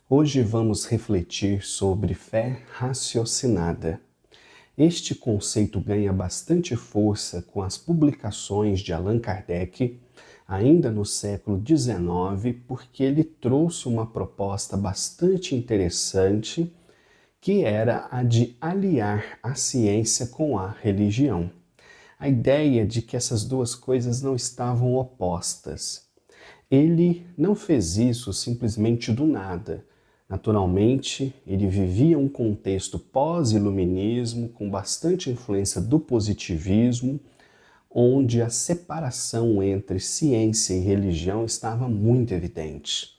Hoje vamos refletir sobre fé raciocinada. Este conceito ganha bastante força com as publicações de Allan Kardec, ainda no século XIX, porque ele trouxe uma proposta bastante interessante, que era a de aliar a ciência com a religião. A ideia de que essas duas coisas não estavam opostas. Ele não fez isso simplesmente do nada. Naturalmente, ele vivia um contexto pós-iluminismo, com bastante influência do positivismo, onde a separação entre ciência e religião estava muito evidente.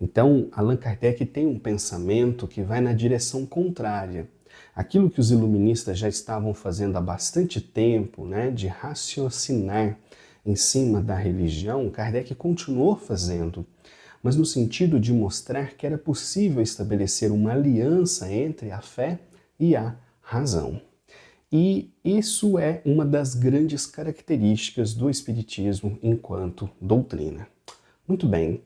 Então, Allan Kardec tem um pensamento que vai na direção contrária. Aquilo que os iluministas já estavam fazendo há bastante tempo, de raciocinar em cima da religião, Kardec continuou fazendo, mas no sentido de mostrar que era possível estabelecer uma aliança entre a fé e a razão. E isso é uma das grandes características do Espiritismo enquanto doutrina. Muito bem,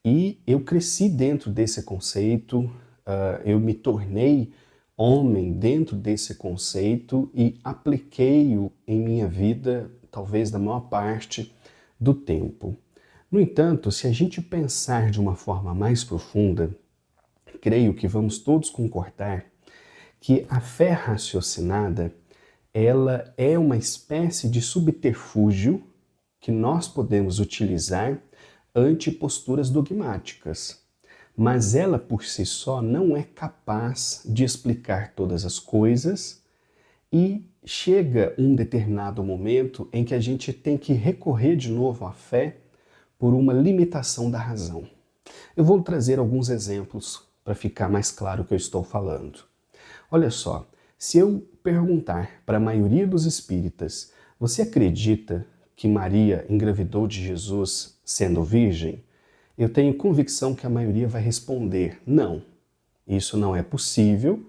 e eu cresci dentro desse conceito, eu me tornei homem dentro desse conceito e apliquei-o em minha vida, talvez na maior parte do tempo. No entanto, se a gente pensar de uma forma mais profunda, creio que vamos todos concordar que a fé raciocinada, ela é uma espécie de subterfúgio que nós podemos utilizar ante posturas dogmáticas. Mas ela por si só não é capaz de explicar todas as coisas e chega um determinado momento em que a gente tem que recorrer de novo à fé por uma limitação da razão. Eu vou trazer alguns exemplos para ficar mais claro o que eu estou falando. Olha só, se eu perguntar para a maioria dos espíritas, você acredita que Maria engravidou de Jesus sendo virgem? Eu tenho convicção que a maioria vai responder não. Isso não é possível,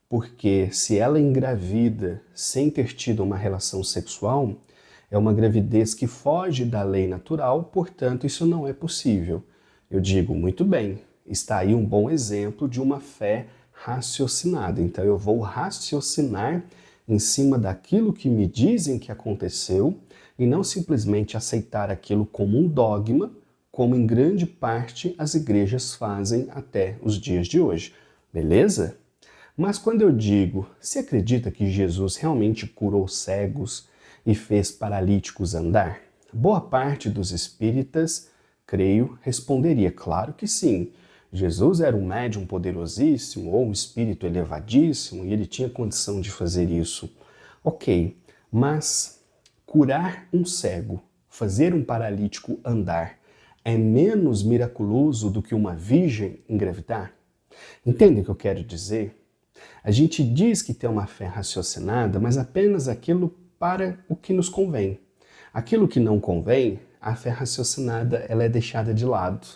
porque se ela engravida sem ter tido uma relação sexual, é uma gravidez que foge da lei natural, portanto isso não é possível. Eu digo, muito bem, está aí um bom exemplo de uma fé raciocinada. Então eu vou raciocinar em cima daquilo que me dizem que aconteceu e não simplesmente aceitar aquilo como um dogma, como em grande parte as igrejas fazem até os dias de hoje. Beleza? Mas quando eu digo, se acredita que Jesus realmente curou cegos e fez paralíticos andar? Boa parte dos espíritas, creio, responderia, claro que sim. Jesus era um médium poderosíssimo ou um espírito elevadíssimo e ele tinha condição de fazer isso. Ok, mas curar um cego, fazer um paralítico andar, é menos miraculoso do que uma virgem engravidar? Entende o que eu quero dizer? A gente diz que tem uma fé raciocinada, mas apenas aquilo para o que nos convém. Aquilo que não convém, a fé raciocinada ela é deixada de lado.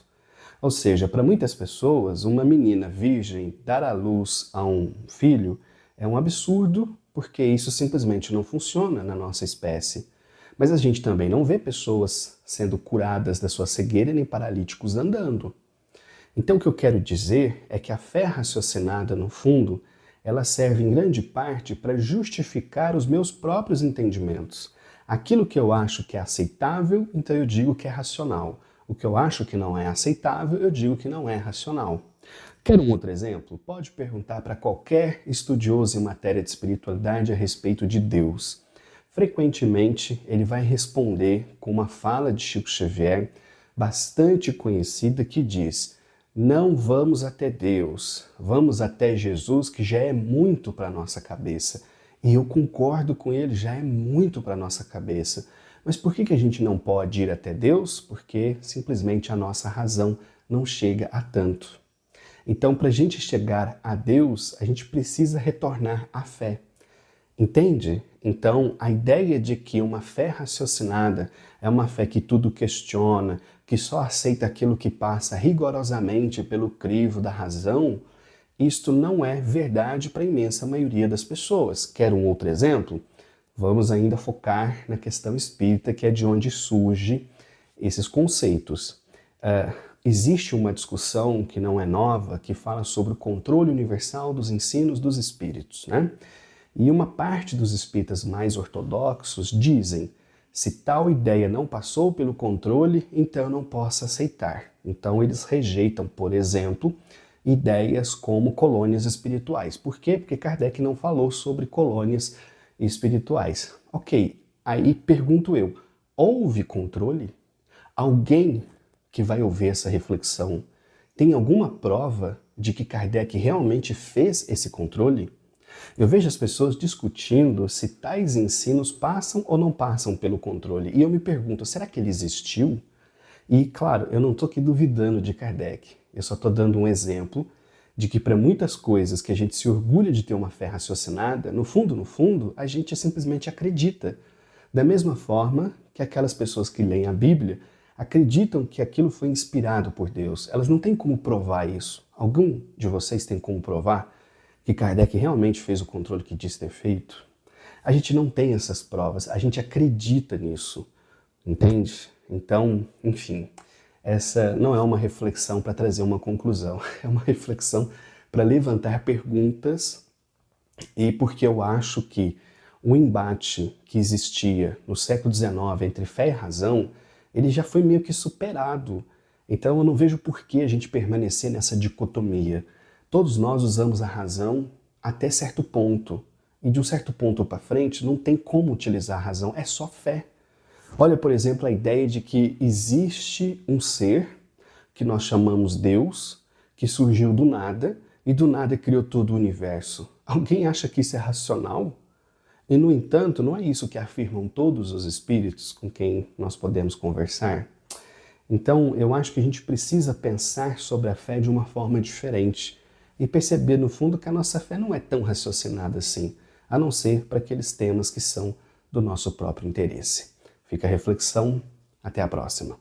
Ou seja, para muitas pessoas, uma menina virgem dar à luz a um filho é um absurdo, porque isso simplesmente não funciona na nossa espécie. Mas a gente também não vê pessoas sendo curadas da sua cegueira nem paralíticos andando. Então o que eu quero dizer é que a fé raciocinada, no fundo, ela serve em grande parte para justificar os meus próprios entendimentos. Aquilo que eu acho que é aceitável, então eu digo que é racional. O que eu acho que não é aceitável, eu digo que não é racional. Quer um outro exemplo? Pode perguntar para qualquer estudioso em matéria de espiritualidade a respeito de Deus. Frequentemente, ele vai responder com uma fala de Chico Xavier, bastante conhecida, que diz: não vamos até Deus, vamos até Jesus, que já é muito para a nossa cabeça. E eu concordo com ele, já é muito para a nossa cabeça. Mas por que a gente não pode ir até Deus? Porque simplesmente a nossa razão não chega a tanto. Então, para a gente chegar a Deus, a gente precisa retornar à fé. Entende? Então, a ideia de que uma fé raciocinada é uma fé que tudo questiona, que só aceita aquilo que passa rigorosamente pelo crivo da razão, isto não é verdade para a imensa maioria das pessoas. Quer um outro exemplo? Vamos ainda focar na questão espírita, que é de onde surgem esses conceitos. existe uma discussão que não é nova, que fala sobre o controle universal dos ensinos dos espíritos, né? E uma parte dos espíritas mais ortodoxos dizem: se tal ideia não passou pelo controle, então eu não posso aceitar. Então eles rejeitam, por exemplo, ideias como colônias espirituais. Por quê? Porque Kardec não falou sobre colônias espirituais. Ok, aí pergunto eu, houve controle? Alguém que vai ouvir essa reflexão tem alguma prova de que Kardec realmente fez esse controle? Eu vejo as pessoas discutindo se tais ensinos passam ou não passam pelo controle. E eu me pergunto, será que ele existiu? E, claro, eu não estou aqui duvidando de Kardec. Eu só estou dando um exemplo de que para muitas coisas que a gente se orgulha de ter uma fé raciocinada, no fundo, a gente simplesmente acredita. Da mesma forma que aquelas pessoas que leem a Bíblia acreditam que aquilo foi inspirado por Deus. Elas não têm como provar isso. Algum de vocês tem como provar que Kardec realmente fez o controle que diz ter feito? A gente não tem essas provas, a gente acredita nisso, entende? Então, enfim, essa não é uma reflexão para trazer uma conclusão, é uma reflexão para levantar perguntas, e porque eu acho que o embate que existia no século XIX entre fé e razão, ele já foi meio que superado. Então eu não vejo por que a gente permanecer nessa dicotomia. Todos nós usamos a razão até certo ponto. E de um certo ponto para frente não tem como utilizar a razão, é só fé. Olha, por exemplo, a ideia de que existe um ser que nós chamamos Deus, que surgiu do nada e do nada criou todo o universo. Alguém acha que isso é racional? E, no entanto, não é isso que afirmam todos os espíritos com quem nós podemos conversar? Então, eu acho que a gente precisa pensar sobre a fé de uma forma diferente e perceber, no fundo, que a nossa fé não é tão raciocinada assim, a não ser para aqueles temas que são do nosso próprio interesse. Fica a reflexão. Até a próxima.